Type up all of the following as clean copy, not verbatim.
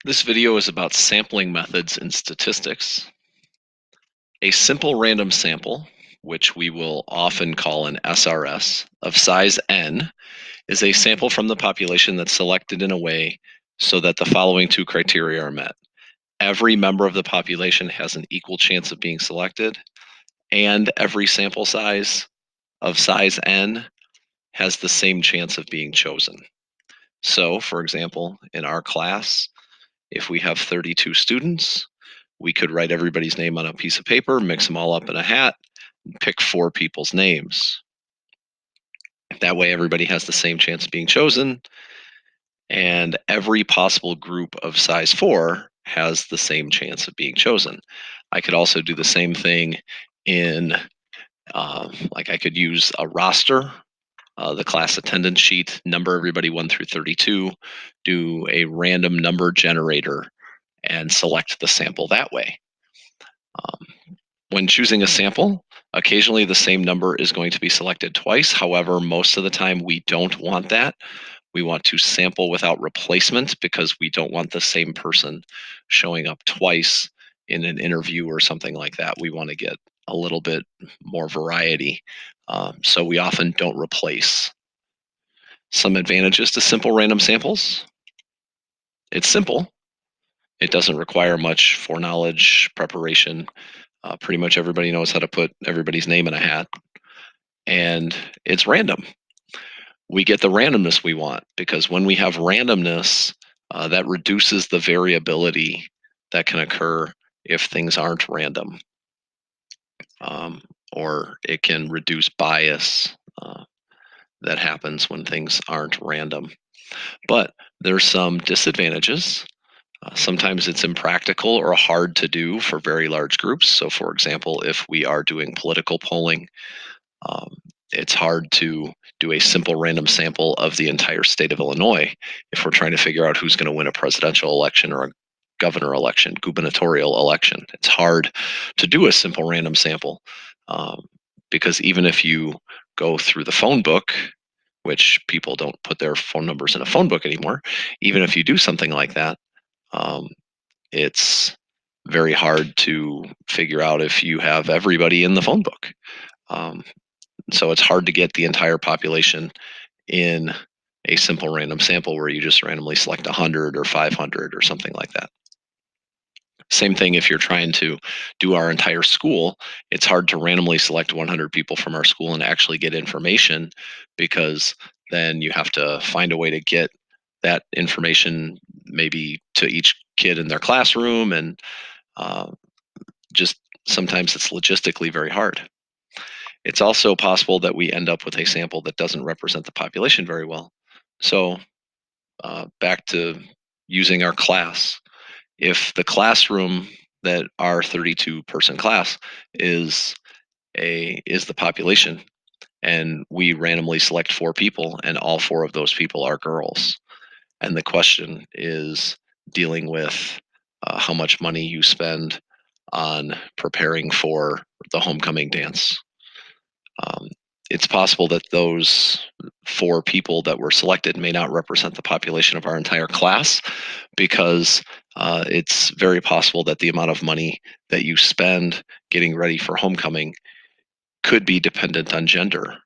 This video is about sampling methods in statistics. A simple random sample, which we will often call an SRS, of size n, is a sample from the population that's selected in a way so that the following two criteria are met. Every member of the population has an equal chance of being selected, and every sample size of size n has the same chance of being chosen. So, for example, in our class, if we have 32 students, we could write everybody's name on a piece of paper, mix them all up in a hat, and pick four people's names. That way, everybody has the same chance of being chosen, and every possible group of size four has the same chance of being chosen. I could also do the same thing in, like, I could use a roster, the class attendance sheet, number everybody 1 through 32, do a random number generator, and select the sample that way. Um, When choosing a sample, occasionally the same number is going to be selected twice. However, most of the time we don't want that. We want to sample without replacement because we don't want the same person showing up twice in an interview or something like that. We want to get a little bit more variety. So we often don't replace. Some advantages to simple random samples: it's simple, it doesn't require much foreknowledge, preparation. Pretty much everybody knows how to put everybody's name in a hat, and it's random. We get the randomness we want because when we have randomness, that reduces the variability that can occur if things aren't random, um, or it can reduce bias that happens when things aren't random. But there's some disadvantages. Sometimes it's impractical or hard to do for very large groups. So, for example, if we are doing political polling, Um, it's hard to do a simple random sample of the entire state of Illinois if we're trying to figure out who's going to win a presidential election or a governor election, gubernatorial election. It's hard to do a simple random sample, um, because even if you go through the phone book, which people don't put their phone numbers in a phone book anymore, even if you do something like that, um, it's very hard to figure out if you have everybody in the phone book. Um, so it's hard to get the entire population in a simple random sample where you just randomly select 100 or 500 or something like that. Same thing if you're trying to do our entire school, it's hard to randomly select 100 people from our school and actually get information because then you have to find a way to get that information maybe to each kid in their classroom, and uh, just sometimes it's logistically very hard. It's also possible that we end up with a sample that doesn't represent the population very well. So, back to using our class. If the classroom that our 32 person class is is the population, and we randomly select four people, and all four of those people are girls, and the question is dealing with how much money you spend on preparing for the homecoming dance. Um, it's possible that those four people that were selected may not represent the population of our entire class because it's very possible that the amount of money that you spend getting ready for homecoming could be dependent on gender,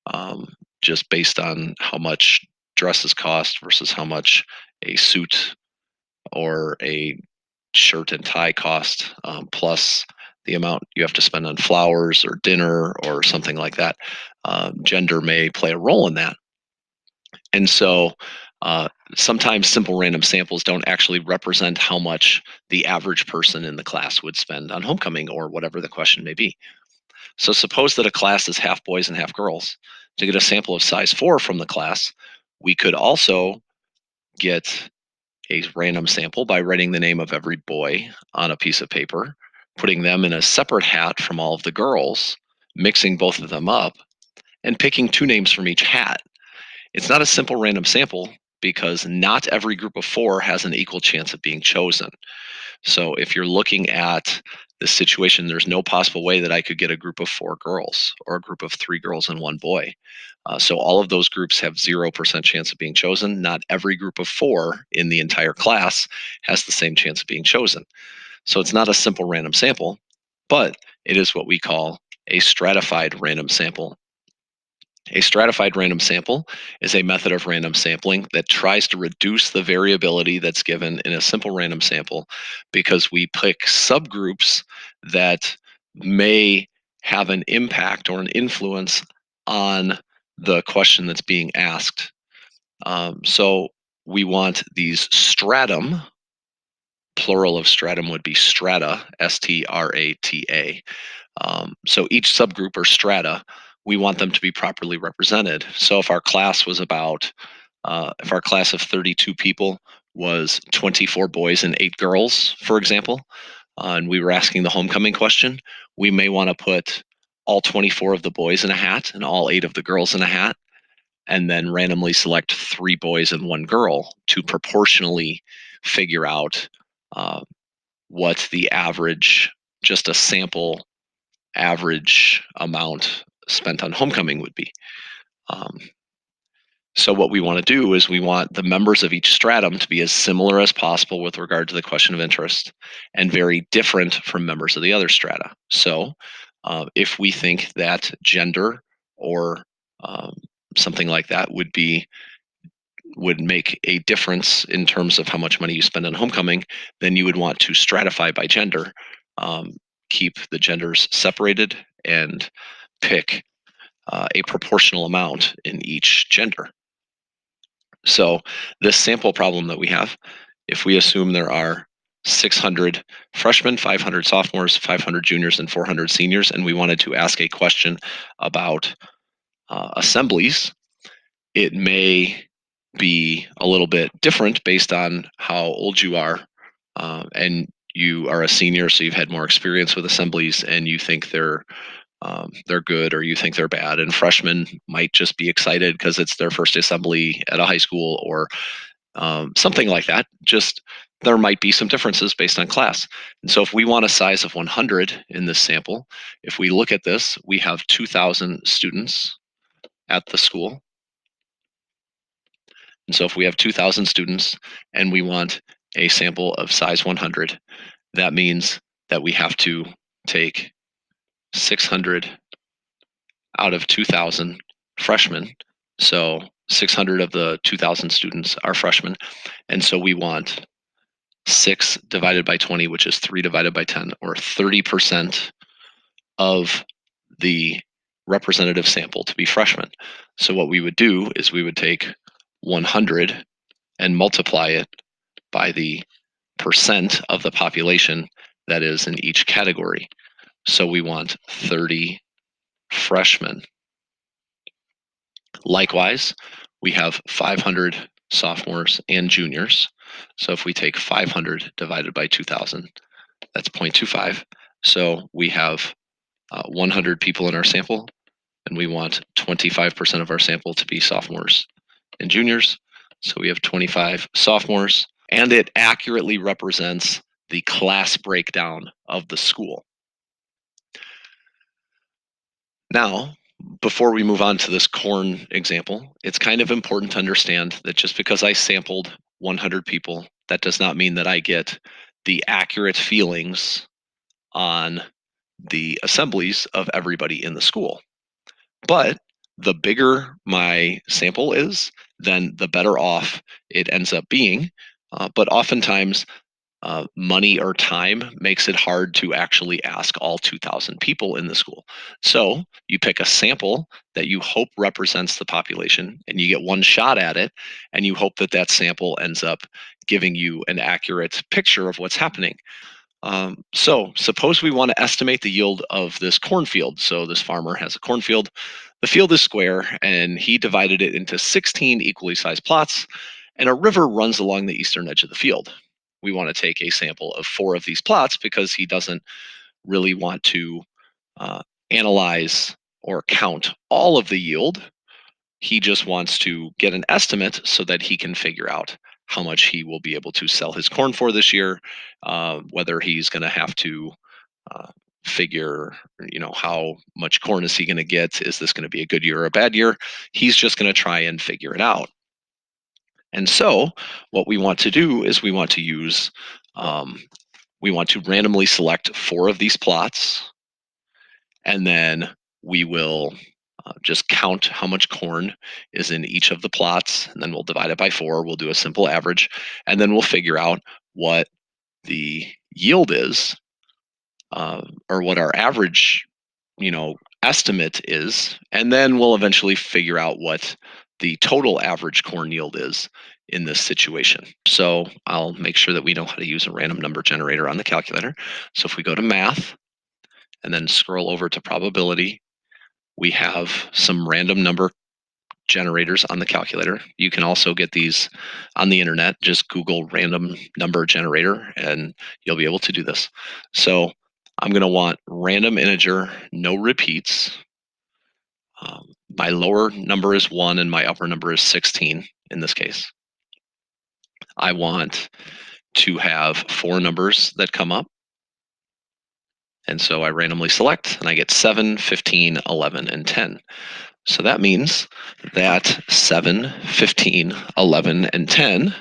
um, just based on how much dresses cost versus how much a suit or a shirt and tie cost, plus the amount you have to spend on flowers or dinner or something like that. Gender may play a role in that. And so uh, sometimes simple random samples don't actually represent how much the average person in the class would spend on homecoming or whatever the question may be. So suppose that a class is half boys and half girls. To get a sample of size 4 from the class, we could also get a random sample by writing the name of every boy on a piece of paper, putting them in a separate hat from all of the girls, mixing both of them up, and picking two names from each hat. It's not a simple random sample because not every group of four has an equal chance of being chosen. So if you're looking at this situation, there's no possible way that I could get a group of four girls or a group of three girls and one boy. So all of those groups have 0% chance of being chosen. Not every group of four in the entire class has the same chance of being chosen. So it's not a simple random sample, but it is what we call a stratified random sample. A stratified random sample is a method of random sampling that tries to reduce the variability that's given in a simple random sample because we pick subgroups that may have an impact or an influence on the question that's being asked. So we want these stratum, plural of stratum would be strata, strata. So each subgroup or strata, we want them to be properly represented. So if our class of 32 people was 24 boys and 8 girls, for example, and we were asking the homecoming question, we may want to put all 24 of the boys in a hat and all 8 of the girls in a hat, and then randomly select 3 boys and 1 girl to proportionally figure out uh, what the average, just a sample average amount spent on homecoming would be. Um, so what we want to do is we want the members of each stratum to be as similar as possible with regard to the question of interest and very different from members of the other strata. So if we think that gender or um, something like that would make a difference in terms of how much money you spend on homecoming, then you would want to stratify by gender, um, keep the genders separated, and pick a proportional amount in each gender. So, this sample problem that we have, if we assume there are 600 freshmen, 500 sophomores, 500 juniors, and 400 seniors, and we wanted to ask a question about assemblies, it may be a little bit different based on how old you are. And you are a senior, so you've had more experience with assemblies, and you think they're good or you think they're bad. And freshmen might just be excited because it's their first assembly at a high school or something like that. Just there might be some differences based on class. And so if we want a size of 100 in this sample, if we look at this, we have 2,000 students at the school. And so if we have 2,000 students and we want a sample of size 100, that means that we have to take 600 out of 2,000 freshmen. So 600 of the 2,000 students are freshmen. And so we want 6 divided by 20, which is 3 divided by 10, or 30% of the representative sample to be freshmen. So what we would do is we would take 100 and multiply it by the percent of the population that is in each category. So we want 30 freshmen. Likewise, we have 500 sophomores and juniors. So if we take 500 divided by 2,000, that's 0.25. So we have 100 people in our sample, and we want 25% of our sample to be sophomores and juniors. So we have 25 sophomores, and it accurately represents the class breakdown of the school. Now, before we move on to this corn example, it's kind of important to understand that just because I sampled 100 people, that does not mean that I get the accurate feelings on the assemblies of everybody in the school. But the bigger my sample is, then the better off it ends up being. But oftentimes, money or time makes it hard to actually ask all 2,000 people in the school. So you pick a sample that you hope represents the population, and you get one shot at it, and you hope that that sample ends up giving you an accurate picture of what's happening. So suppose we want to estimate the yield of this cornfield. So this farmer has a cornfield. The field is square, and he divided it into 16 equally sized plots, and a river runs along the eastern edge of the field. We want to take a sample of 4 of these plots because he doesn't really want to uh, analyze or count all of the yield. He just wants to get an estimate so that he can figure out how much he will be able to sell his corn for this year, whether he's going to have to uh, figure, how much corn is he going to get? Is this going to be a good year or a bad year? He's just going to try and figure it out. And so, what we want to do is um, we want to randomly select 4 of these plots, and then we will just count how much corn is in each of the plots, and then we'll divide it by 4. We'll do a simple average, and then we'll figure out what the yield is, or what our average, estimate is, and then we'll eventually figure out what the total average corn yield is in this situation. So I'll make sure that we know how to use a random number generator on the calculator. So if we go to math and then scroll over to probability, we have some random number generators on the calculator. You can also get these on the internet. Just Google random number generator and you'll be able to do this. So I'm going to want random integer, no repeats. My lower number is 1 and my upper number is 16 in this case. I want to have 4 numbers that come up. And so I randomly select and I get 7, 15, 11, and 10. So that means that 7, 15, 11, and 10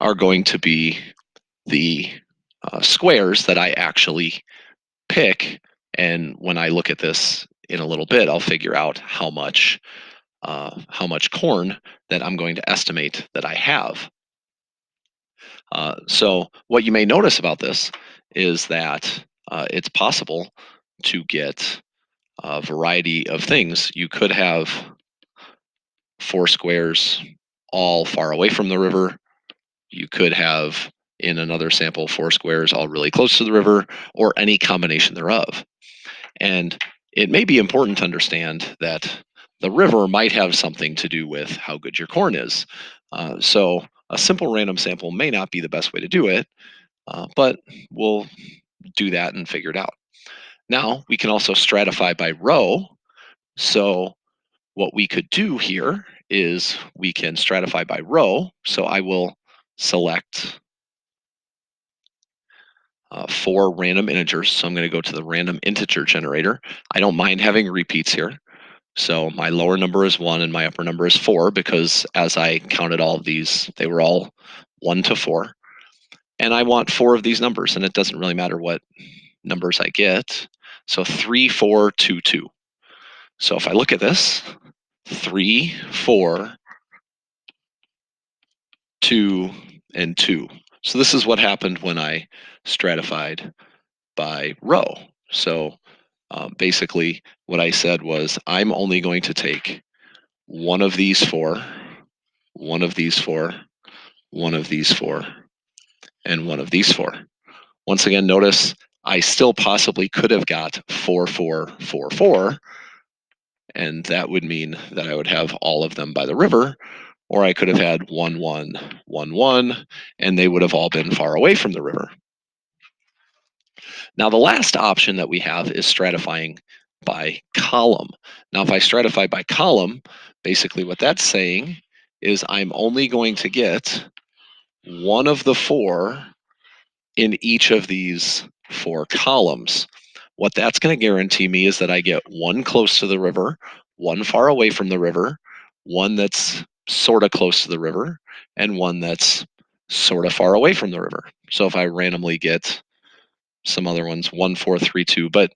are going to be the squares that I actually pick. And when I look at this in a little bit, I'll figure out how much corn that I'm going to estimate that I have. So what you may notice about this is that it's possible to get a variety of things. You could have 4 squares all far away from the river. You could have, in another sample, 4 squares all really close to the river, or any combination thereof. And it may be important to understand that the river might have something to do with how good your corn is. So a simple random sample may not be the best way to do it, but we'll do that and figure it out. Now we can also stratify by row. So what we could do here is we can stratify by row. So I will select 4 random integers. So I'm going to go to the random integer generator. I don't mind having repeats here. So my lower number is 1 and my upper number is 4 because as I counted all of these, they were all 1 to 4. And I want 4 of these numbers, and it doesn't really matter what numbers I get. So 3, 4, 2, 2. So if I look at this, 3, 4, 2, and 2. So this is what happened when I stratified by row. So basically, what I said was I'm only going to take one of these 4, one of these 4, one of these 4, and one of these 4. Once again, notice I still possibly could have got 4, 4, 4, 4, and that would mean that I would have all of them by the river, or I could have had 1, 1, 1, 1, and they would have all been far away from the river. Now, the last option that we have is stratifying by column. Now, if I stratify by column, basically what that's saying is I'm only going to get one of the 4 in each of these 4 columns. What that's going to guarantee me is that I get one close to the river, one far away from the river, one that's sort of close to the river, and one that's sort of far away from the river. So if I randomly get some other ones, 1, 4, 3, 2, but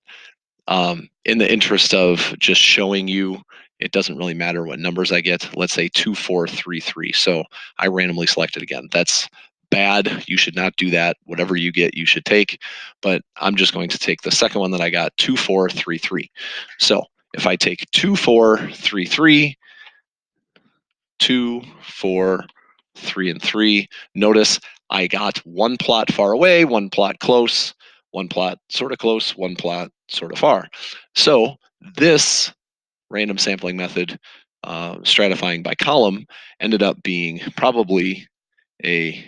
in the interest of just showing you, it doesn't really matter what numbers I get. Let's say 2, 4, 3, 3. So I randomly selected again. That's bad. You should not do that. Whatever you get, you should take. But I'm just going to take the second one that I got, 2, 4, 3, 3. So if I take 2, 4, 3, 3, 2, 4, 3, and 3, notice I got one plot far away, one plot close, one plot sort of close, one plot sort of far. So this random sampling method, stratifying by column, ended up being probably a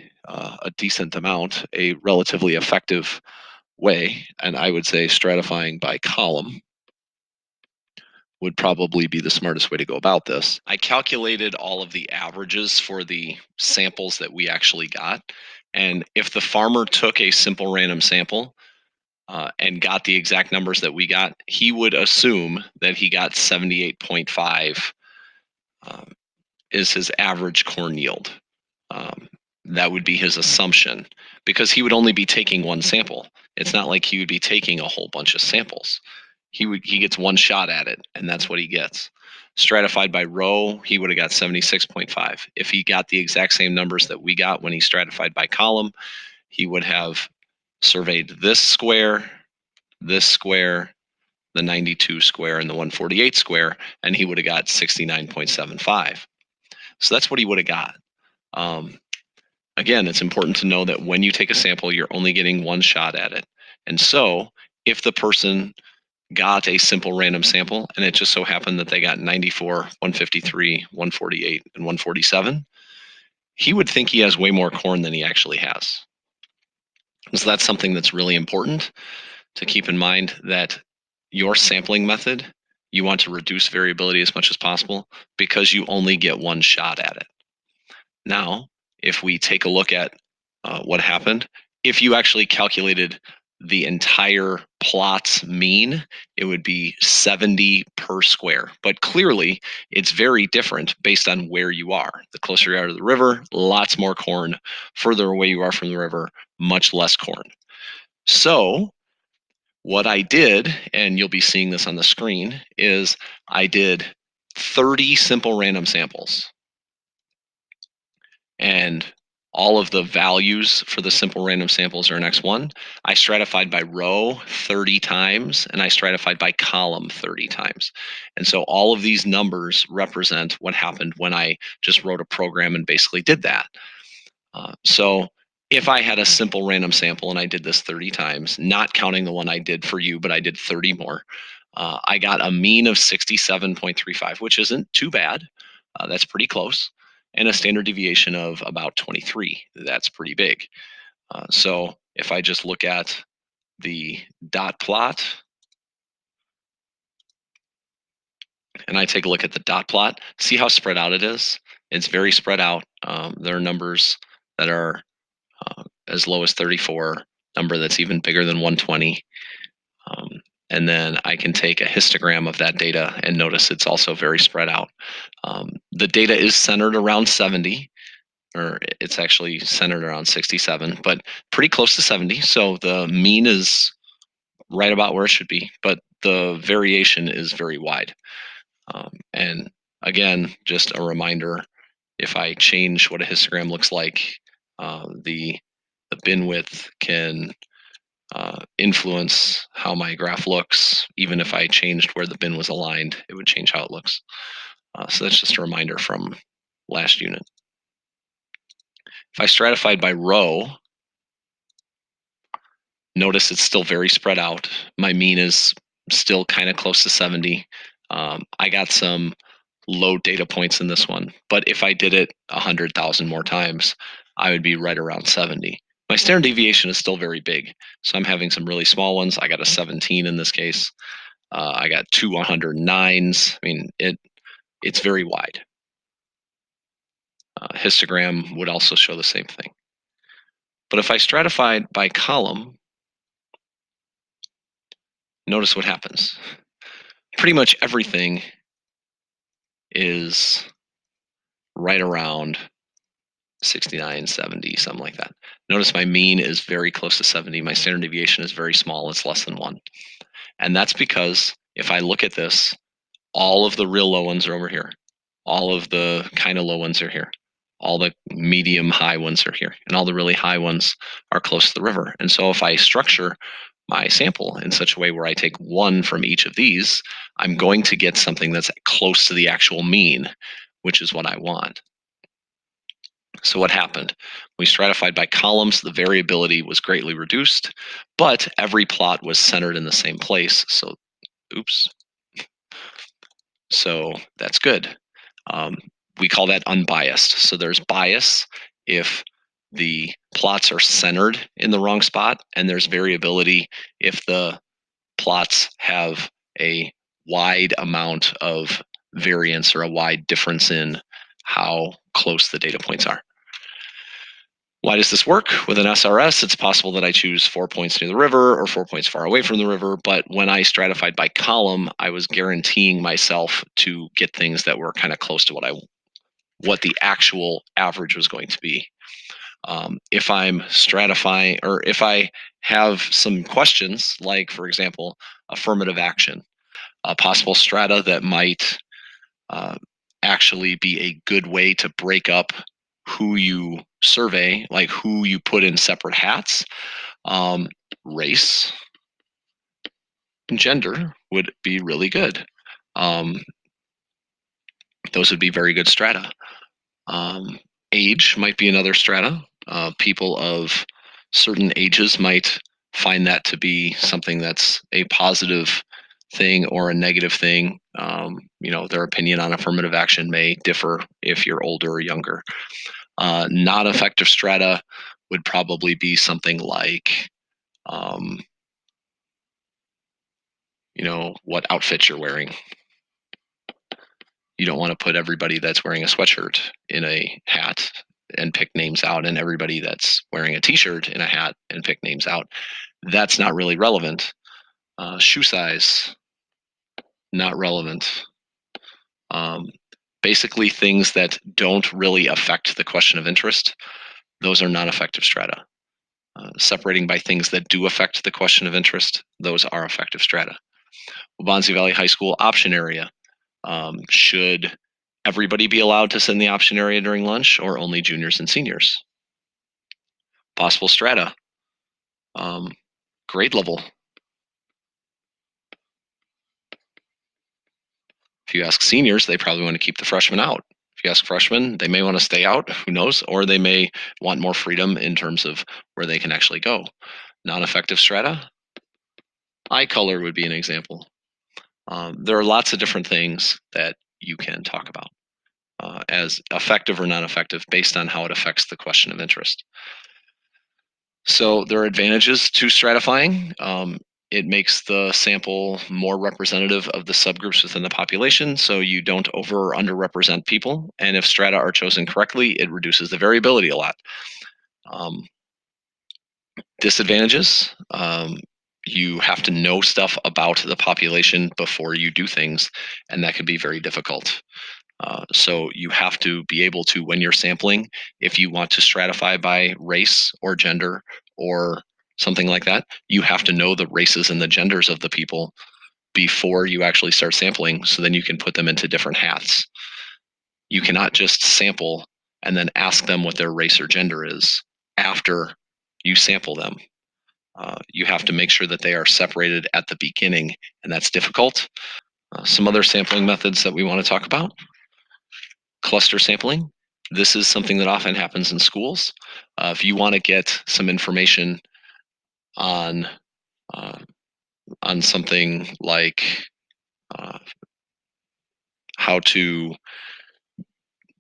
decent amount, a relatively effective way. And I would say stratifying by column would probably be the smartest way to go about this. I calculated all of the averages for the samples that we actually got, And if the farmer took a simple random sample and got the exact numbers that we got, he would assume that he got 78.5 um, is his average corn yield. Um, that would be his assumption because he would only be taking one sample. It's not like he would be taking a whole bunch of samples. He gets one shot at it, and that's what he gets. Stratified by row, he would have got 76.5. If he got the exact same numbers that we got when he stratified by column, he would have surveyed this square, the 92 square, and the 148 square, and he would have got 69.75. So that's what he would have got. Um, Again, it's important to know that when you take a sample, you're only getting one shot at it. And so if the person got a simple random sample and it just so happened that they got 94, 153, 148, and 147, he would think he has way more corn than he actually has. So that's something that's really important to keep in mind, that your sampling method, you want to reduce variability as much as possible because you only get one shot at it. Now, if we take a look at what happened, if you actually calculated the entire plot's mean, it would be 70 per square. But clearly, it's very different based on where you are. The closer you are to the river, lots more corn. Further away you are from the river, much less corn. So, what I did, and you'll be seeing this on the screen, is I did 30 simple random samples. And all of the values for the simple random samples are in X1. I stratified by row 30 times, and I stratified by column 30 times. And so all of these numbers represent what happened when I just wrote a program and basically did that. So if I had a simple random sample and I did this 30 times, not counting the one I did for you, but I did 30 more, I got a mean of 67.35, which isn't too bad. That's pretty close. And a standard deviation of about 23. That's pretty big. So if I just look at the dot plot and I take a look at the dot plot, see how spread out it is? It's very spread out. There are numbers that are as low as 34, number that's even bigger than 120. Um, and then I can take a histogram of that data and notice it's also very spread out. The data is centered around 70, or it's actually centered around 67, but pretty close to 70. So the mean is right about where it should be, but the variation is very wide. And again, just a reminder, if I change what a histogram looks like, the bin width can influence how my graph looks. Even if I changed where the bin was aligned, it would change how it looks. So that's just a reminder from last unit. If I stratified by row, notice it's still very spread out. My mean is still kind of close to 70. I got some low data points in this one, but if I did it 100,000 more times, I would be right around 70. My standard deviation is still very big, so I'm having some really small ones. I got a 17 in this case. I got two 109s. I mean, it's very wide. Histogram would also show the same thing. But if I stratified by column, notice what happens. Pretty much everything is right around 69, 70, something like that. Notice my mean is very close to 70. My standard deviation is very small. It's less than 1. And that's because if I look at this, all of the real low ones are over here. All of the kind of low ones are here. All the medium high ones are here. And all the really high ones are close to the river. And so if I structure my sample in such a way where I take one from each of these, I'm going to get something that's close to the actual mean, which is what I want. So what happened? We stratified by columns, the variability was greatly reduced, but every plot was centered in the same place. So, oops. So that's good. Um, we call that unbiased. So there's bias if the plots are centered in the wrong spot, and there's variability if the plots have a wide amount of variance or a wide difference in how close the data points are. Why does this work? With an SRS, it's possible that I choose 4 points near the river or 4 points far away from the river. But when I stratified by column, I was guaranteeing myself to get things that were kind of close to what the actual average was going to be. If I'm stratifying, or if I have some questions, like for example, affirmative action, a possible strata that might uh, actually be a good way to break up who you survey, like who you put in separate hats. Um, Race and gender would be really good. Um, those would be very good strata. Um, Age might be another strata. People of certain ages might find that to be something that's a positive thing or a negative thing. Their opinion on affirmative action may differ if you're older or younger. Non effective strata would probably be something like, um, what outfit you're wearing. You don't want to put everybody that's wearing a sweatshirt in a hat and pick names out, and everybody that's wearing a t-shirt in a hat and pick names out. That's not really relevant. Shoe size, not relevant. Um, Basically, things that don't really affect the question of interest, those are non effective strata. Separating by things that do affect the question of interest, those are effective strata. Wabansie Valley High School option area. Should everybody be allowed to sit in the option area during lunch, or only juniors and seniors? Possible strata. Um, Grade level. If you ask seniors, they probably want to keep the freshmen out. If you ask freshmen, they may want to stay out, who knows, or they may want more freedom in terms of where they can actually go. Non effective strata. Eye color would be an example. There are lots of different things that you can talk about as effective or non effective based on how it affects the question of interest. So there are advantages to stratifying. It makes the sample more representative of the subgroups within the population, so you don't over or underrepresent people. And if strata are chosen correctly, it reduces the variability a lot. Um, Disadvantages: you have to know stuff about the population before you do things, and that can be very difficult. So you have to be able to, when you're sampling, if you want to stratify by race or gender or something like that, you have to know the races and the genders of the people before you actually start sampling, so then you can put them into different hats. You cannot just sample and then ask them what their race or gender is after you sample them. You have to make sure that they are separated at the beginning, and that's difficult. Some other sampling methods that we want to talk about: cluster sampling. This is something that often happens in schools. If you want to get some information on uh, on something like uh, how to,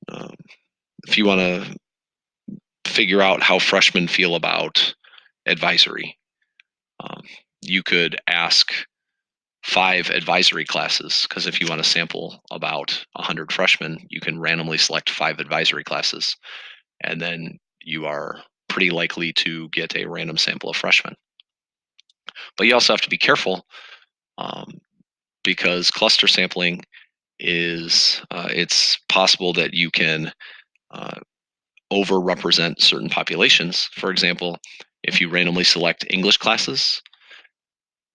uh, if you want to figure out how freshmen feel about advisory, um, you could ask 5 advisory classes, because if you want to sample about 100 freshmen, you can randomly select 5 advisory classes, and then you are pretty likely to get a random sample of freshmen. But you also have to be careful, um, because cluster sampling is, it's possible that you can uh, overrepresent certain populations. For example, if you randomly select English classes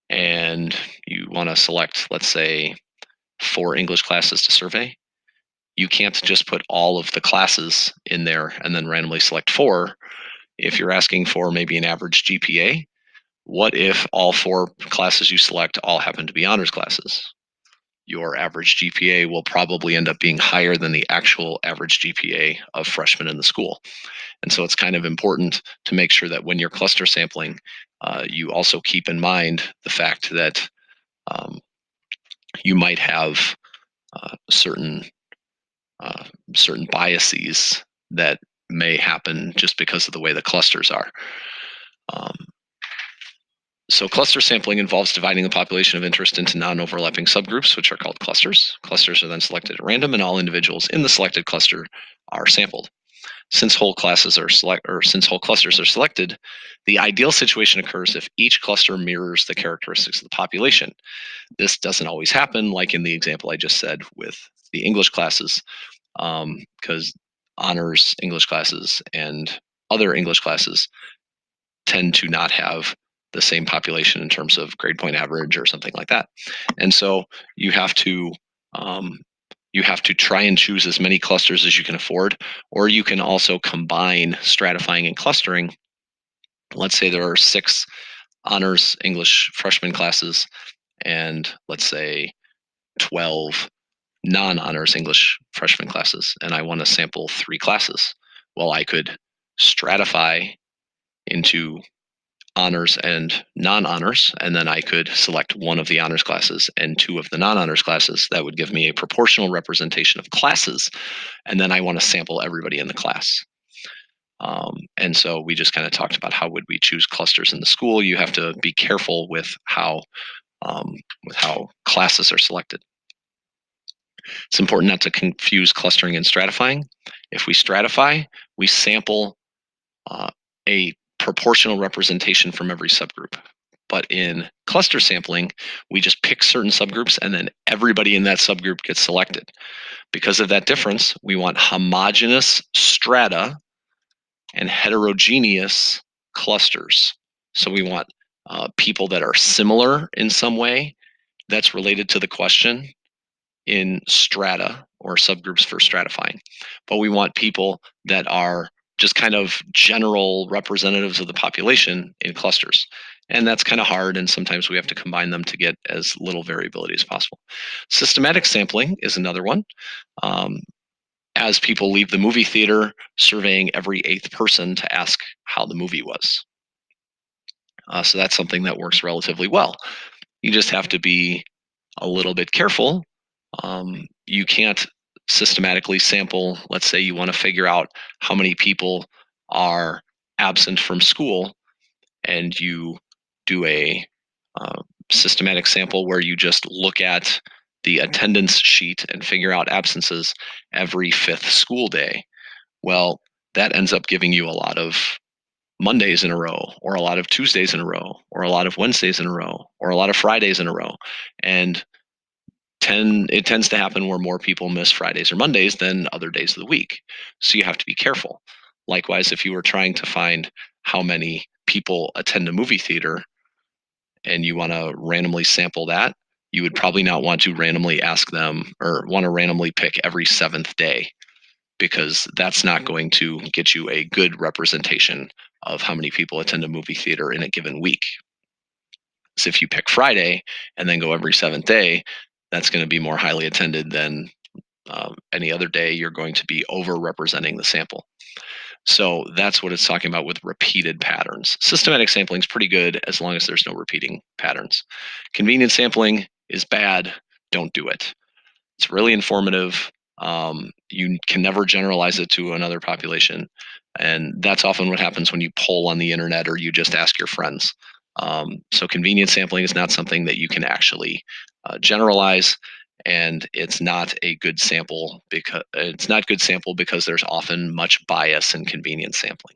and you want to select, let's say, 4 English classes to survey, you can't just put all of the classes in there and then randomly select 4. If you're asking for maybe an average GPA, what if all 4 classes you select all happen to be honors classes? Your average GPA will probably end up being higher than the actual average GPA of freshmen in the school. And so it's kind of important to make sure that when you're cluster sampling, you also keep in mind the fact that um, you might have certain uh, certain biases that may happen just because of the way the clusters are. Um, So cluster sampling involves dividing the population of interest into non-overlapping subgroups, which are called clusters. Clusters are then selected at random, and all individuals in the selected cluster are sampled. since whole classes are select or since whole clusters are selected, the ideal situation occurs if each cluster mirrors the characteristics of the population. This doesn't always happen, like in the example I just said with the English classes, because honors English classes and other English classes tend to not have the same population in terms of grade point average or something like that. And so you have to um, you have to try and choose as many clusters as you can afford, or you can also combine stratifying and clustering. Let's say there are six honors English freshman classes, and let's say 12 non-honors English freshman classes, and I want to sample three classes. Well, I could stratify into honors and non-honors, and then I could select one of the honors classes and two of the non-honors classes. That would give me a proportional representation of classes, and then I want to sample everybody in the class. And so we just kind of talked about how would we choose clusters in the school. You have to be careful um, with how classes are selected. It's important not to confuse clustering and stratifying. If we stratify, we sample uh, a proportional representation from every subgroup. But in cluster sampling, we just pick certain subgroups and then everybody in that subgroup gets selected. Because of that difference, we want homogeneous strata and heterogeneous clusters. So we want people that are similar in some way that's related to the question in strata or subgroups for stratifying. But we want people that are just kind of general representatives of the population in clusters. And that's kind of hard, and sometimes we have to combine them to get as little variability as possible. Systematic sampling is another one. Um, as people leave the movie theater, surveying every eighth person to ask how the movie was. So that's something that works relatively well. You just have to be a little bit careful. You can't systematically sample. Let's say you want to figure out how many people are absent from school, and you do a uh, systematic sample where you just look at the attendance sheet and figure out absences every fifth school day. Well, that ends up giving you a lot of Mondays in a row, or a lot of Tuesdays in a row, or a lot of Wednesdays in a row, or a lot of Fridays in a row. And it tends to happen where more people miss Fridays or Mondays than other days of the week. So you have to be careful. Likewise, if you were trying to find how many people attend a movie theater and you want to randomly sample that, you would probably not want to randomly ask them or want to randomly pick every seventh day, because that's not going to get you a good representation of how many people attend a movie theater in a given week. So if you pick Friday and then go every seventh day, that's going to be more highly attended than any other day. You're going to be overrepresenting the sample. So that's what it's talking about with repeated patterns. Systematic sampling is pretty good as long as there's no repeating patterns. Convenient sampling is bad. Don't do it. It's really informative. You can never generalize it to another population. And that's often what happens when you poll on the internet or you just ask your friends. So, convenience sampling is not something that you can actually generalize. And it's not a good sample because there's often much bias in convenience sampling.